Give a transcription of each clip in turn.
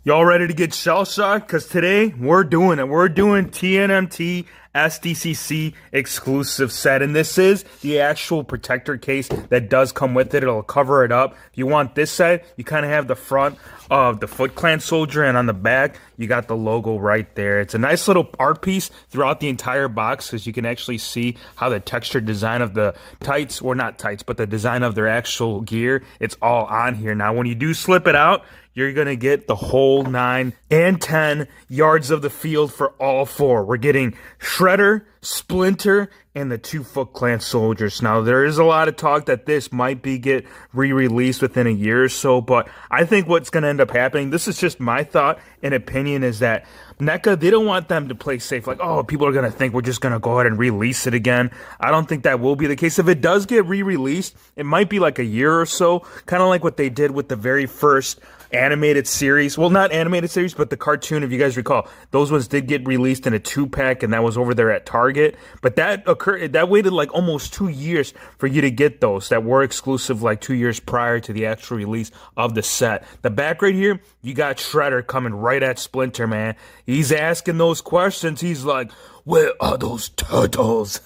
Y'all ready to get shell-shocked? Because today, we're doing it. We're doing TNMT Sdcc exclusive set. And this is the actual protector case that does come with it. It'll cover it up. If you want this set, you kind of have the front of the Foot Clan soldier, and on the back, you got the logo right there. It's a nice little art piece throughout the entire box, because you can actually see how the textured design of the tights, or not tights, but the design of their actual gear, it's all on here. Now, when you do slip it out, you're going to get the whole 9 and 10 yards of the field for all four. We're getting Shredder, Splinter, and the 2 Foot Clan soldiers. Now, there is a lot of talk that this might get re-released within a year or so, but I think what's going to end up happening, this is just my thought and opinion, is that NECA, they don't want them to play safe. Like, oh, people are going to think we're just going to go ahead and release it again. I don't think that will be the case. If it does get re-released, it might be like a year or so, kind of like what they did with the very first animated series. Well, not animated series, but the cartoon, if you guys recall. Those ones did get released in a 2-pack, and that was over there at Target. But that waited like almost 2 years for you to get those that were exclusive, like 2 years prior to the actual release of the set. The back right here, you got Shredder coming right at Splinter, man. He's asking those questions. He's like, where are those turtles?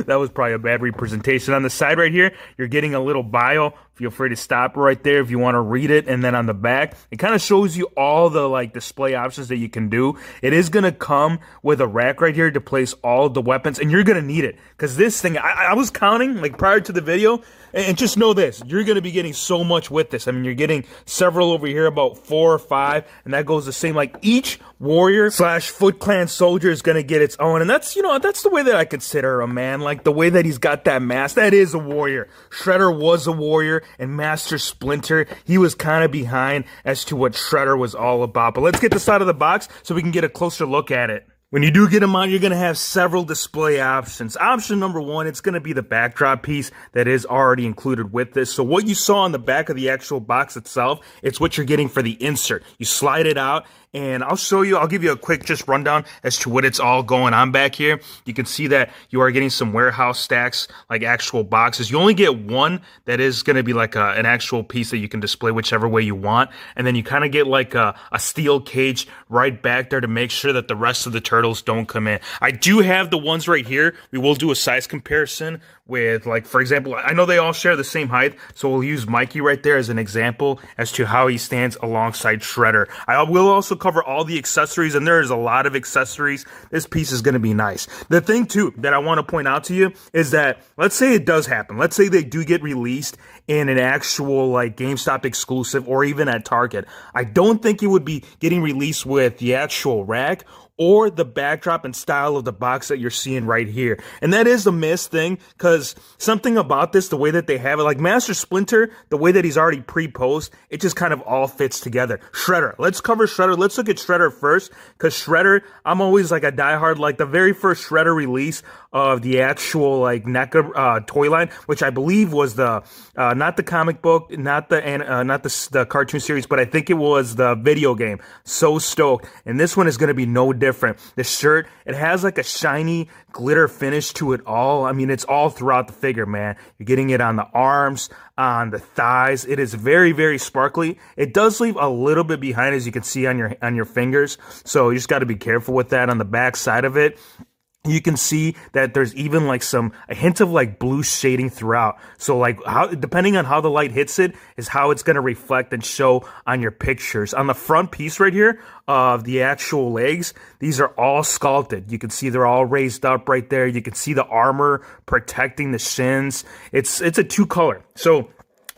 That was probably a bad representation. On the side right here, you're getting a little bio. Feel free to stop right there if you want to read it. And then on the back, it kind of shows you all the like display options that you can do. It is going to come with a rack right here to place all the weapons, and you're going to need it, because this thing, I was counting like prior to the video, and just know this, you're going to be getting so much with this. I mean, you're getting several over here, about 4 or 5, and that goes the same. Like, each warrior / Foot Clan soldier is going to get its own, and that's, that's the way that I consider him, man. Like, the way that he's got that mask, that is a warrior. Shredder was a warrior, and Master Splinter, he was kind of behind as to what Shredder was all about. But let's get this out of the box so we can get a closer look at it. When you do get them on, you're going to have several display options. Option number 1, it's going to be the backdrop piece that is already included with this. So what you saw on the back of the actual box itself, it's what you're getting for the insert. You slide it out, and I'll give you a quick just rundown as to what it's all going on back here. You can see that you are getting some warehouse stacks, like actual boxes. You only get one that is going to be like an actual piece that you can display whichever way you want. And then you kind of get like a steel cage right back there to make sure that the rest of the turtles don't come in. I do have the ones right here. We will do a size comparison with, like, for example, I know they all share the same height, so we'll use Mikey right there as an example as to how he stands alongside Shredder. I will also cover all the accessories, and there is a lot of accessories. This piece is going to be nice. The thing, too, that I want to point out to you is that, let's say it does happen. Let's say they do get released in an actual, like, GameStop exclusive or even at Target. I don't think it would be getting released with the actual rack or the backdrop and style of the box that you're seeing right here. And that is a miss thing, because something about this, the way that they have it, like Master Splinter, the way that he's already pre-posed, it just kind of all fits together. Shredder, let's cover Shredder. Let's look at Shredder first, because Shredder, I'm always like a diehard, like the very first Shredder release of the actual like NECA toy line, which I believe was the not the comic book, not the cartoon series, but I think it was the video game. So stoked. And this one is going to be no different. The shirt, it has like a shiny glitter finish to it all. I mean, it's all throughout the figure, man. You're getting it on the arms, on the thighs. It is very, very sparkly. It does leave a little bit behind, as you can see on your fingers. So you just got to be careful with that. On the back side of it, you can see that there's even like a hint of like blue shading throughout. So like depending on how the light hits it is how it's going to reflect and show on your pictures. On the front piece right here of the actual legs, these are all sculpted. You can see they're all raised up right there. You can see the armor protecting the shins. It's a 2-color. So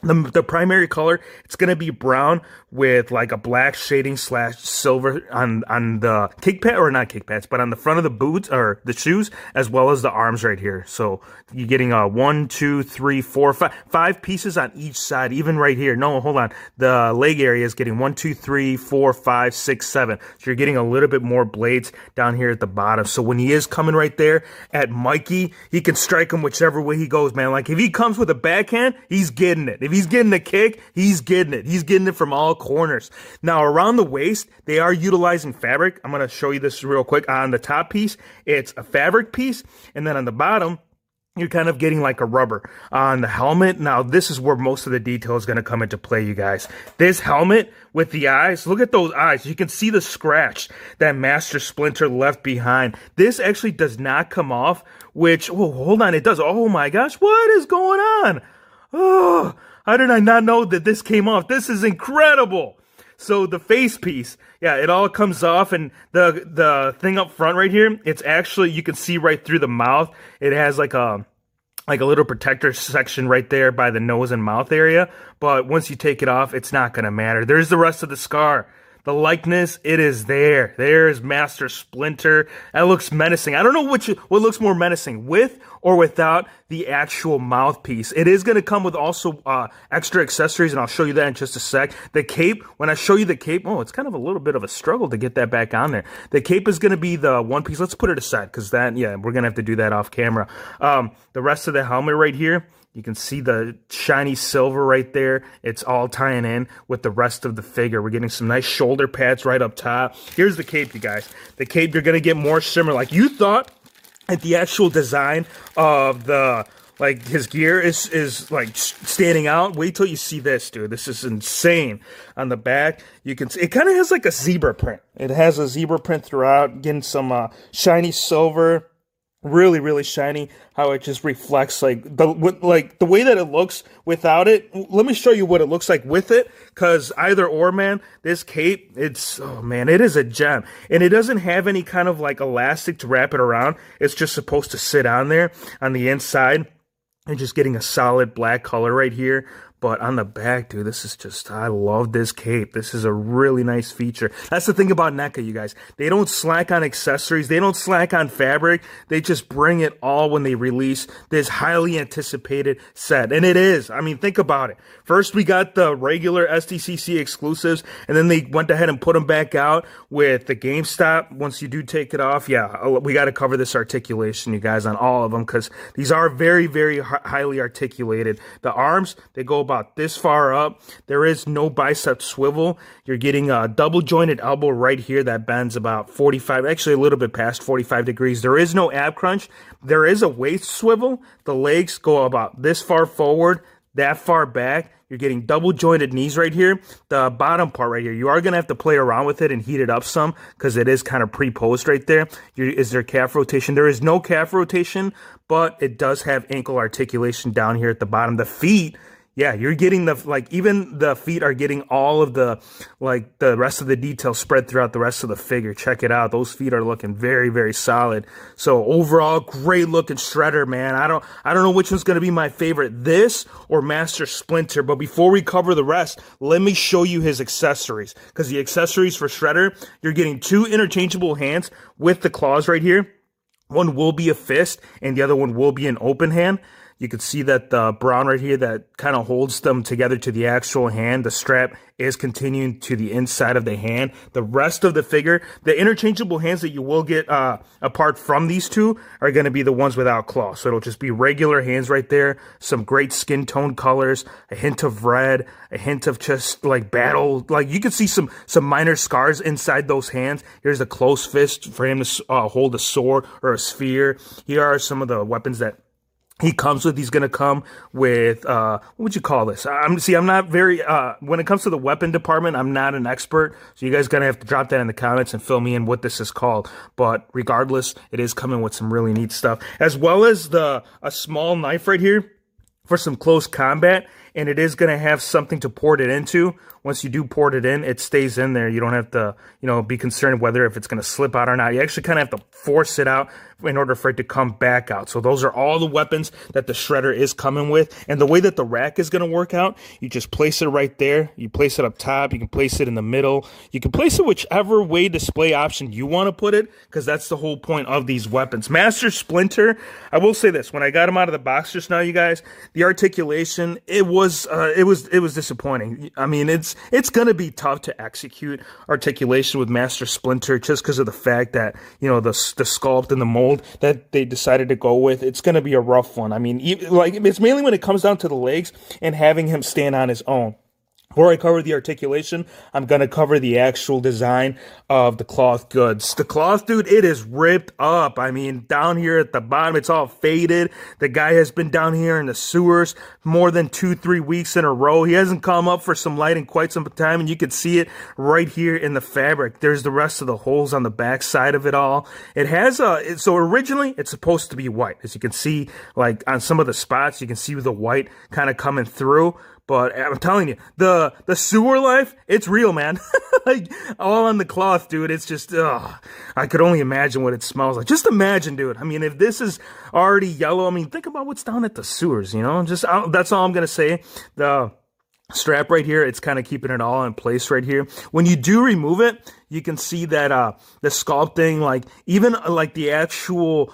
the primary color, it's going to be brown with like a black shading / silver on the kick pad, or not kick pads, but on the front of the boots or the shoes, as well as the arms right here. So you're getting 1, 2, 3, 4, 5 pieces on each side, even right here. No, hold on. The leg area is getting 1, 2, 3, 4, 5, 6, 7. So you're getting a little bit more blades down here at the bottom. So when he is coming right there at Mikey, he can strike him whichever way he goes, man. Like if he comes with a backhand, he's getting it. If he's getting a kick, he's getting it. He's getting it from all corners. Now, around the waist, they are utilizing fabric. I'm going to show you this real quick. On the top piece, it's a fabric piece. And then on the bottom, you're kind of getting like a rubber on the helmet. Now, this is where most of the detail is going to come into play, you guys. This helmet with the eyes, look at those eyes. You can see the scratch that Master Splinter left behind. This actually does not come off, which, oh, hold on, it does. Oh my gosh, what is going on? Oh, how did I not know that this came off? This is incredible. So the face piece, yeah, it all comes off, and the thing up front right here, it's actually, you can see right through the mouth. It has like a little protector section right there by the nose and mouth area. But once you take it off, it's not gonna matter. There's the rest of the scar. The likeness, it is there. There's Master Splinter. That looks menacing. I don't know what looks more menacing, with or without the actual mouthpiece. It is going to come with also extra accessories, and I'll show you that in just a sec. The cape, when I show you the cape, oh, it's kind of a little bit of a struggle to get that back on there. The cape is going to be the one piece. Let's put it aside, because that, yeah, we're going to have to do that off camera. The rest of the helmet right here, you can see the shiny silver right there. It's all tying in with the rest of the figure. We're getting some nice shoulder pads right up top. Here's the cape, you guys. The cape, you're going to get more shimmer. Like you thought at the actual design of the, like, his gear is like standing out. Wait till you see this, dude. This is insane. On the back, you can see, it kind of has like a zebra print. It has a zebra print throughout, getting some shiny silver. Really, really shiny, how it just reflects like the way that it looks without it. Let me show you what it looks like with it, because either or, man, this cape, it's, oh man, it is a gem. And it doesn't have any kind of like elastic to wrap it around. It's just supposed to sit on there on the inside. And just getting a solid black color right here. But on the back, dude, this is just, I love this cape. This is a really nice feature. That's the thing about NECA, you guys. They don't slack on accessories. They don't slack on fabric. They just bring it all when they release this highly anticipated set. And it is. I mean, think about it. First, we got the regular Sdcc exclusives, and then they went ahead and put them back out with the GameStop. Once you do take it off, yeah, we got to cover this articulation, you guys, on all of them, because these are very, very highly articulated. The arms, they go about this far up. There is no bicep swivel. You're getting a double jointed elbow right here that bends about 45, actually a little bit past 45 degrees. There is no ab crunch. There is a waist swivel. The legs go about this far forward, that far back. You're getting double jointed knees right here. The bottom part right here, you are going to have to play around with it and heat it up some, because it is kind of pre-posed right there. Is there calf rotation? There is no calf rotation, but it does have ankle articulation down here at the bottom. The feet, yeah, you're getting the, like, even the feet are getting all of the, like, the rest of the detail spread throughout the rest of the figure. Check it out. Those feet are looking very, very solid. So overall, great looking Shredder, man. I don't know which one's going to be my favorite, this or Master Splinter. But before we cover the rest, let me show you his accessories, because the accessories for Shredder, you're getting 2 interchangeable hands with the claws right here. One will be a fist, and the other one will be an open hand. You can see that the brown right here that kind of holds them together to the actual hand. The strap is continuing to the inside of the hand. The rest of the figure, the interchangeable hands that you will get apart from these two are going to be the ones without claws. So it'll just be regular hands right there. Some great skin tone colors, a hint of red, a hint of just like battle. Like you can see some minor scars inside those hands. Here's a close fist for him to hold a sword or a sphere. Here are some of the weapons that he comes with. He's going to come with, what would you call this? I'm not very, when it comes to the weapon department, I'm not an expert. So you guys going to have to drop that in the comments and fill me in what this is called. But regardless, it is coming with some really neat stuff, as well as a small knife right here for some close combat. And it is going to have something to port it into. Once you do port it in, it stays in there. You don't have to, be concerned whether if it's going to slip out or not. You actually kind of have to force it out in order for it to come back out. So those are all the weapons that the Shredder is coming with. And the way that the rack is going to work out, you just place it right there. You place it up top. You can place it in the middle. You can place it whichever way display option you want to put it, because that's the whole point of these weapons. Master Splinter, I will say this. When I got him out of the box just now, you guys, the articulation, it was disappointing. I mean, it's going to be tough to execute articulation with Master Splinter, just because of the fact that, the sculpt and the mold that they decided to go with. It's going to be a rough one. I mean, it's mainly when it comes down to the legs and having him stand on his own. Before I cover the articulation, I'm going to cover the actual design of the cloth goods. The cloth, dude, it is ripped up. I mean, down here at the bottom, it's all faded. The guy has been down here in the sewers more than 2-3 weeks in a row. He hasn't come up for some light in quite some time, and you can see it right here in the fabric. There's the rest of the holes on the back side of it all. It has so originally, it's supposed to be white. As you can see, like on some of the spots, you can see the white kind of coming through. But I'm telling you, the sewer life, it's real, man. Like, all on the cloth, dude. It's just, I could only imagine what it smells like. Just imagine, dude. I mean, if this is already yellow, I mean, think about what's down at the sewers, you know? Just, that's all I'm going to say. The strap right here, it's kind of keeping it all in place right here. When you do remove it, you can see that the sculpting, like even like the actual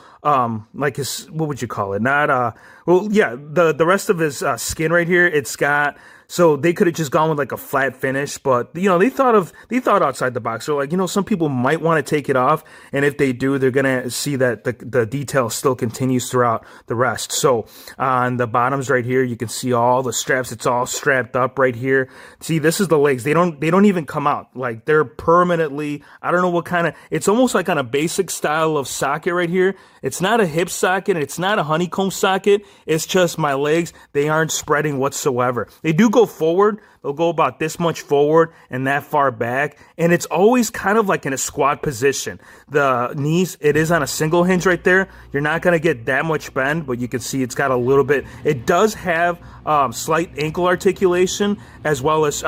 like his, what would you call it? Not well, yeah, the rest of his skin right here, it's got, so they could have just gone with like a flat finish, but you know, they thought outside the box. They're like, you know, some people might want to take it off, and if they do, they're gonna see that the detail still continues throughout the rest. So on the bottoms right here, you can see all the straps. It's all strapped up right here. See, this is the legs. They don't even come out. Like, they're permanently, I don't know what kind of, it's almost like on a basic style of socket right here. It's not a hip socket. It's not a honeycomb socket. It's just my legs. They aren't spreading whatsoever. They do go forward. They'll go about this much forward and that far back. And it's always kind of like in a squat position. The knees, it is on a single hinge right there. You're not going to get that much bend, but you can see it's got a little bit. It does have slight ankle articulation as well as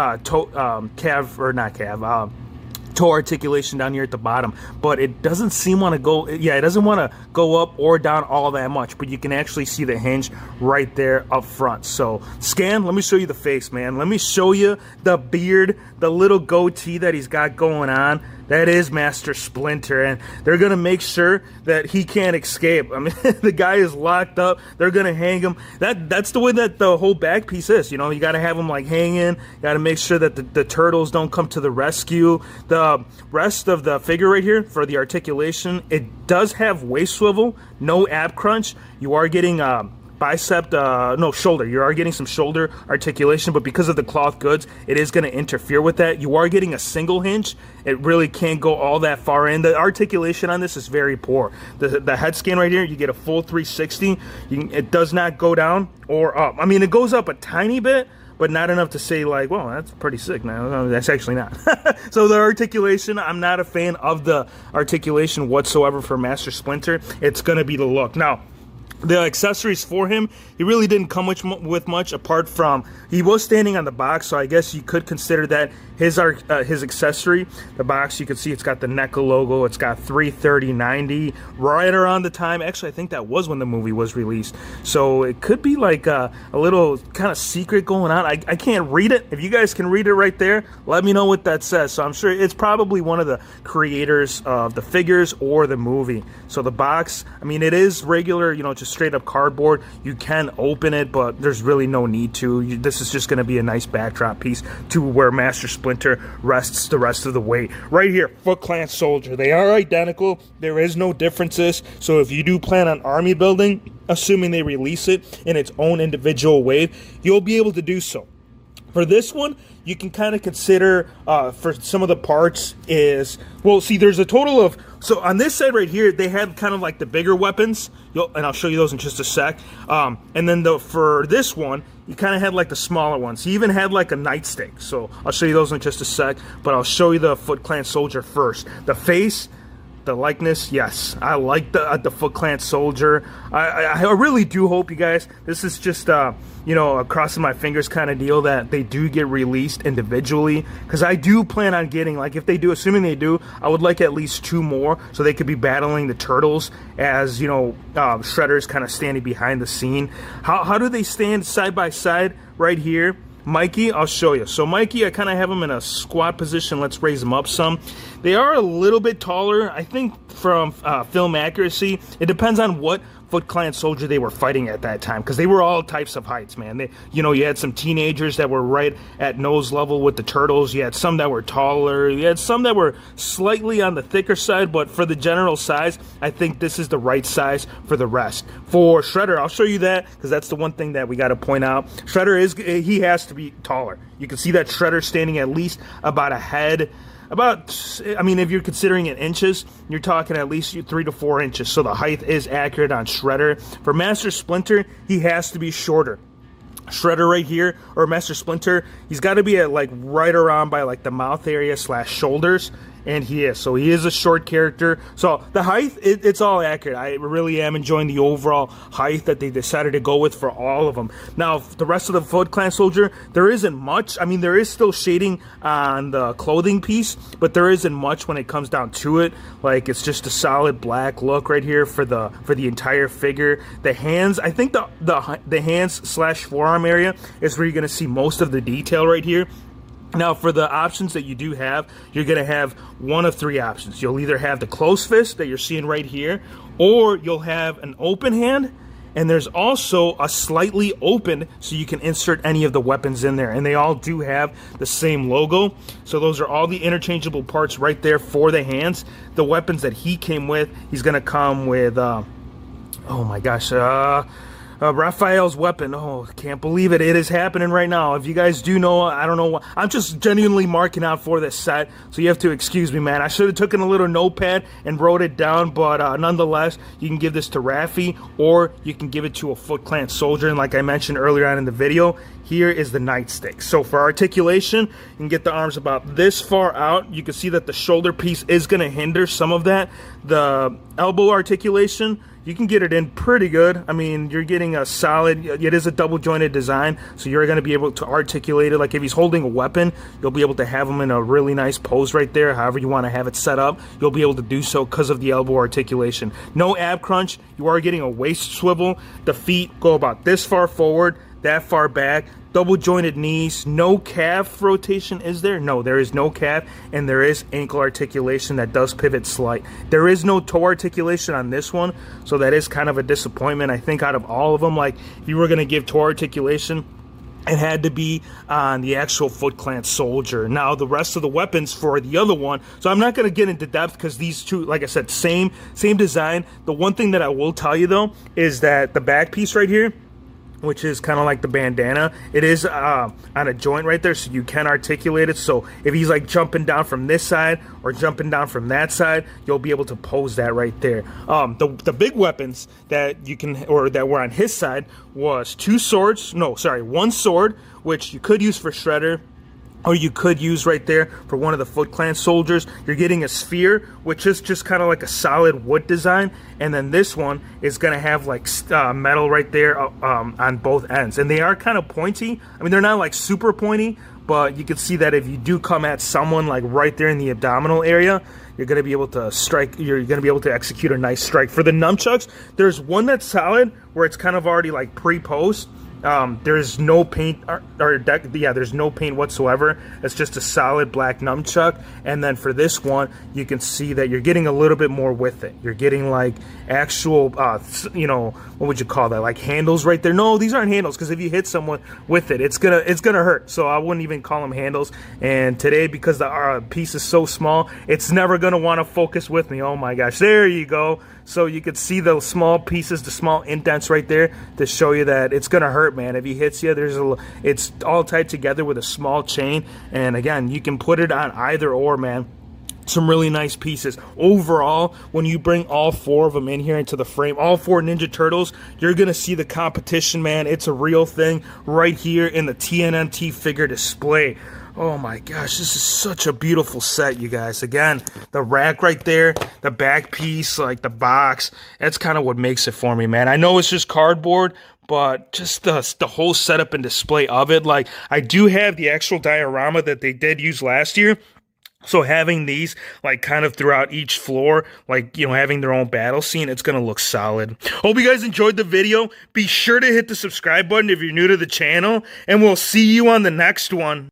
toe articulation down here at the bottom, but it doesn't seem want to go, it doesn't want to go up or down all that much, but you can actually see the hinge right there up front. So scan, let me show you the face, man. Let me show you the beard, the little goatee that he's got going on. That is Master Splinter, and they're going to make sure that he can't escape. I mean, the guy is locked up. They're going to hang him. That's the way that the whole back piece is. You know, you got to have him like hanging. You got to make sure that the turtles don't come to the rescue. The rest of the figure right here for the articulation, it does have waist swivel, no ab crunch. You are getting shoulder. You are getting some shoulder articulation, but because of the cloth goods, it is going to interfere with that. You are getting a single hinge. It really can't go all that far in. The articulation on this is very poor. The head scan right here, you get a full 360. It does not go down or up. I mean, it goes up a tiny bit, but not enough to say like, well, that's pretty sick. No, that's actually not. So the articulation, I'm not a fan of the articulation whatsoever for Master Splinter. It's going to be the look. Now, the accessories for him, he really didn't come with much apart from, he was standing on the box, so I guess you could consider that his accessory. The box, you can see it's got the NECA logo. It's got 3/30/90 right around the time. Actually, I think that was when the movie was released. So it could be like a little kind of secret going on. I can't read it. If you guys can read it right there, let me know what that says. So I'm sure it's probably one of the creators of the figures or the movie. So the box, I mean, it is regular, you know, just straight up cardboard. You can open it, but there's really no need to. This is just going to be a nice backdrop piece to where Master Splinter rests the rest of the weight. Right here, Foot Clan Soldier. They are identical. There is no differences. So if you do plan on army building, assuming they release it in its own individual wave, you'll be able to do so. For this one, you can kind of consider for some of the parts is, well, see, there's a total of, so on this side right here, they had kind of like the bigger weapons, and I'll show you those in just a sec. And then for this one, you kind of had like the smaller ones. He even had like a nightstick. So I'll show you those in just a sec, but I'll show you the Foot Clan Soldier first. The face, the likeness, yes, I like the Foot Clan Soldier. I really do hope, you guys, this is just you know, a crossing my fingers kind of deal that they do get released individually, because I do plan on getting, like, if they do, assuming they do, I would like at least 2 more so they could be battling the turtles as, you know, Shredder's kind of standing behind the scene. How do they stand side by side right here? Mikey, I'll show you. So Mikey, I kind of have him in a squat position. Let's raise him up some. They are a little bit taller, I think, from film accuracy. It depends on what Foot Clan soldier they were fighting at that time, because they were all types of heights, man. They, you know, you had some teenagers that were right at nose level with the turtles. You had some that were taller. You had some that were slightly on the thicker side, but for the general size, I think this is the right size for the rest. For Shredder, I'll show you that, because that's the one thing that we got to point out. Shredder he has to be taller. You can see that Shredder standing at least about a head. I mean, if you're considering in inches, you're talking at least 3 to 4 inches. So the height is accurate on Shredder. For Master Splinter, he has to be shorter. Shredder right here, or Master Splinter, he's got to be at like right around by like the mouth area / shoulders. And he is. So he is a short character. So the height, it's all accurate. I really am enjoying the overall height that they decided to go with for all of them. Now, the rest of the Foot Clan soldier, there isn't much. I mean, there is still shading on the clothing piece, but there isn't much when it comes down to it. Like, it's just a solid black look right here for the entire figure. The hands, I think the hands / forearm area is where you're going to see most of the detail right here. Now, for the options that you do have, you're going to have one of 3 options. You'll either have the closed fist that you're seeing right here, or you'll have an open hand, and there's also a slightly open, so you can insert any of the weapons in there. And they all do have the same logo. So those are all the interchangeable parts right there for the hands. The weapons that he came with, he's going to come with, oh my gosh, Raphael's weapon. Oh, can't believe it. It is happening right now. If you guys do know, I don't know what. I'm just genuinely marking out for this set, so you have to excuse me, man. I should have taken a little notepad and wrote it down, but nonetheless, you can give this to Raffi, or you can give it to a Foot Clan soldier. And like I mentioned earlier on in the video, here is the nightstick. So for articulation, you can get the arms about this far out. You can see that the shoulder piece is going to hinder some of that. The elbow articulation, you can get it in pretty good. I mean, you're getting a solid, it is a double jointed design, so you're going to be able to articulate it. Like if he's holding a weapon, you'll be able to have him in a really nice pose right there. However you want to have it set up, you'll be able to do so because of the elbow articulation. No ab crunch. You are getting a waist swivel. The feet go about this far forward, that far back. Double jointed knees. No calf rotation, is there? No, there is no calf, and there is ankle articulation that does pivot slight. There is no toe articulation on this one, so that is kind of a disappointment. I think out of all of them, like if you were going to give toe articulation, it had to be on the actual Foot Clan soldier. Now, the rest of the weapons for the other one, so I'm not going to get into depth because these two, like I said, same design. The one thing that I will tell you, though, is that the back piece right here, which is kind of like the bandana, it is on a joint right there, so you can articulate it. So if he's like jumping down from this side or jumping down from that side, you'll be able to pose that right there. The big weapons that you can, or that were on his side, was one sword, which you could use for Shredder, or you could use right there for one of the Foot Clan soldiers. You're getting a sphere, which is just kind of like a solid wood design. And then this one is going to have like metal right there on both ends. And they are kind of pointy. I mean, they're not like super pointy, but you can see that if you do come at someone like right there in the abdominal area, you're going to be able to strike, you're going to be able to execute a nice strike. For the nunchucks, there's one that's solid where it's kind of already like pre-posed. There's no paint there's no paint whatsoever. It's just a solid black nunchuck. And then for this one, you can see that you're getting a little bit more with it. You're getting like actual, what would you call that? Like handles right there. No, these aren't handles, because if you hit someone with it, it's gonna hurt. So I wouldn't even call them handles. And today, because the piece is so small, it's never gonna want to focus with me. Oh my gosh, there you go. So you could see the small pieces, the small indents right there to show you that it's gonna hurt, man. If he hits you, it's all tied together with a small chain. And again, you can put it on either or, man. Some really nice pieces. Overall, when you bring all 4 of them in here into the frame, all 4 Ninja Turtles, you're going to see the competition, man. It's a real thing right here in the TNMT figure display. Oh my gosh, this is such a beautiful set, you guys. Again, the rack right there, the back piece, like the box, that's kind of what makes it for me, man. I know it's just cardboard, but just the whole setup and display of it. Like, I do have the actual diorama that they did use last year. So having these, like, kind of throughout each floor, like, having their own battle scene, it's going to look solid. Hope you guys enjoyed the video. Be sure to hit the subscribe button if you're new to the channel, and we'll see you on the next one.